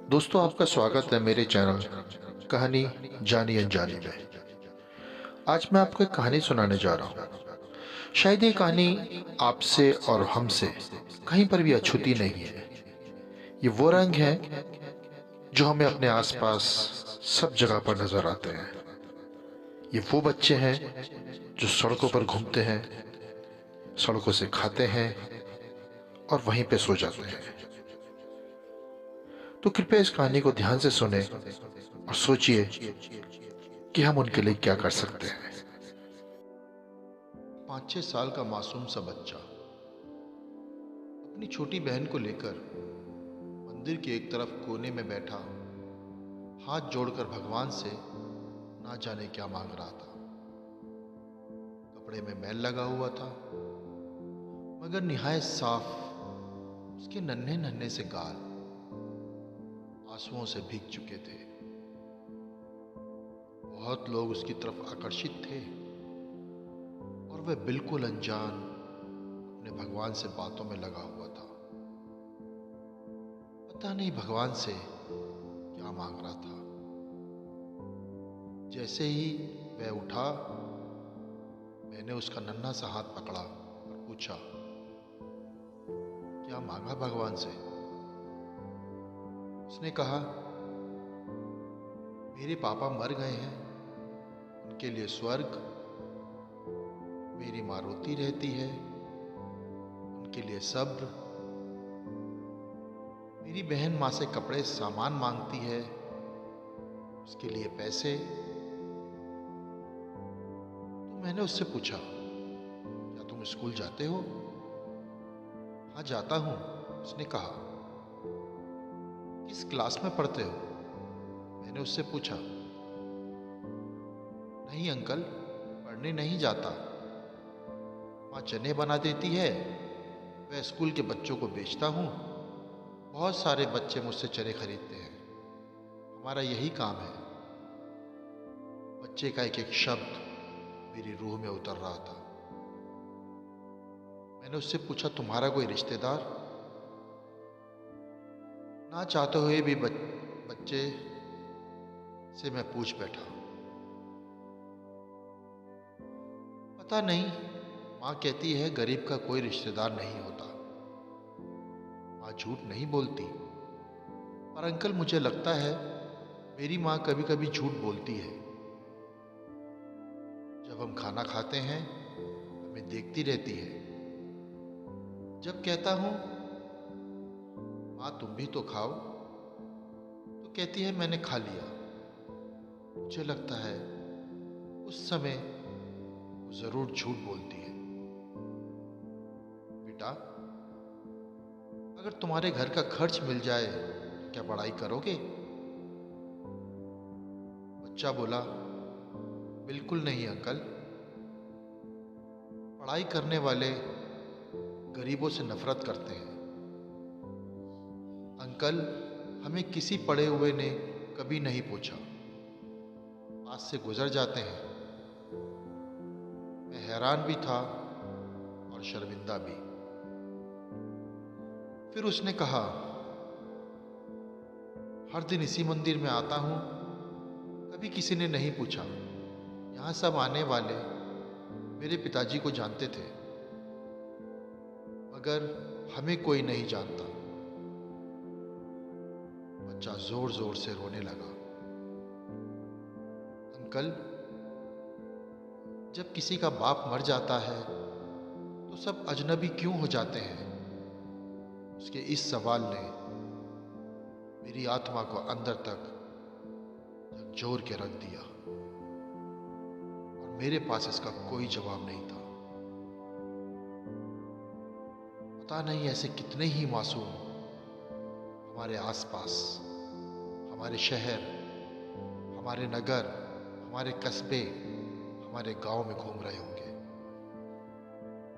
दोस्तों, आपका स्वागत है मेरे चैनल कहानी जानी अनजानी में। आज मैं आपको एक कहानी सुनाने जा रहा हूँ। शायद ये कहानी आपसे और हमसे कहीं पर भी अछूती नहीं है। ये वो रंग है जो हमें अपने आसपास सब जगह पर नजर आते हैं। ये वो बच्चे हैं जो सड़कों पर घूमते हैं, सड़कों से खाते हैं और वहीं पे सो जाते हैं। तो कृपया इस कहानी को ध्यान से सुने और सोचिए कि हम उनके लिए क्या कर सकते हैं। 5-6 साल का मासूम सा बच्चा अपनी छोटी बहन को लेकर मंदिर के एक तरफ कोने में बैठा हाथ जोड़कर भगवान से ना जाने क्या मांग रहा था। कपड़े में मैल लगा हुआ था, मगर निहायत साफ उसके नन्हे नन्हे से गाल आंसुओं से भीग चुके थे। बहुत लोग उसकी तरफ आकर्षित थे और वह बिल्कुल अनजान अपने भगवान से बातों में लगा हुआ था। पता नहीं भगवान से क्या मांग रहा था। जैसे ही वह उठा, मैंने उसका नन्हा सा हाथ पकड़ा और पूछा, क्या मांगा भगवान से? उसने कहा, मेरे पापा मर गए हैं, उनके लिए स्वर्ग। मेरी माँ रोती रहती है, उनके लिए सब्र। मेरी बहन माँ से कपड़े सामान मांगती है, उसके लिए पैसे। तो मैंने उससे पूछा, क्या तुम स्कूल जाते हो? हाँ, जाता हूँ, उसने कहा। किस क्लास में पढ़ते हो? मैंने उससे पूछा। नहीं अंकल, पढ़ने नहीं जाता। माँ चने बना देती है, वह स्कूल के बच्चों को बेचता हूँ। बहुत सारे बच्चे मुझसे चने खरीदते हैं, हमारा यही काम है। बच्चे का एक एक शब्द मेरी रूह में उतर रहा था। मैंने उससे पूछा, तुम्हारा कोई रिश्तेदार? ना चाहते हुए भी बच्चे से मैं पूछ बैठा। पता नहीं, माँ कहती है गरीब का कोई रिश्तेदार नहीं होता। माँ झूठ नहीं बोलती, पर अंकल मुझे लगता है मेरी माँ कभी कभी झूठ बोलती है। जब हम खाना खाते हैं, हमें देखती रहती है। जब कहता हूँ, माँ तुम भी तो खाओ, तो कहती है मैंने खा लिया। मुझे लगता है उस समय वो जरूर झूठ बोलती है। बेटा, अगर तुम्हारे घर का खर्च मिल जाए तो क्या पढ़ाई करोगे? बच्चा बोला, बिल्कुल नहीं अंकल। पढ़ाई करने वाले गरीबों से नफरत करते हैं। अंकल, हमें किसी पढ़े हुए ने कभी नहीं पूछा, पास से गुजर जाते हैं। मैं हैरान भी था और शर्मिंदा भी। फिर उसने कहा, हर दिन इसी मंदिर में आता हूँ, कभी किसी ने नहीं पूछा। यहाँ सब आने वाले मेरे पिताजी को जानते थे, मगर हमें कोई नहीं जानता। बच्चा जोर जोर से रोने लगा। अंकल, जब किसी का बाप मर जाता है तो सब अजनबी क्यों हो जाते हैं? उसके इस सवाल ने मेरी आत्मा को अंदर तक झकझोर के रख दिया और मेरे पास इसका कोई जवाब नहीं था। पता नहीं ऐसे कितने ही मासूम हमारे आसपास, हमारे शहर, हमारे नगर, हमारे कस्बे, हमारे गांव में घूम रहे होंगे।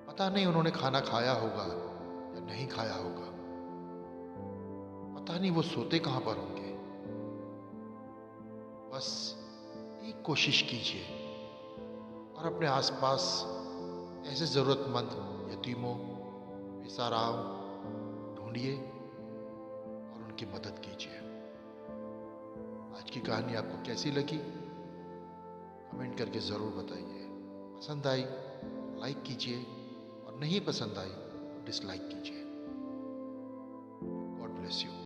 पता नहीं उन्होंने खाना खाया होगा या नहीं खाया होगा। पता नहीं वो सोते कहां पर होंगे। बस एक कोशिश कीजिए और अपने आसपास ऐसे जरूरतमंद यतीमों, बेसहाराओं ढूंढिए और उनकी मदद कीजिए। आज की कहानी आपको कैसी लगी कमेंट करके ज़रूर बताइए। पसंद आई लाइक कीजिए और नहीं पसंद आई डिसलाइक कीजिए। God bless you.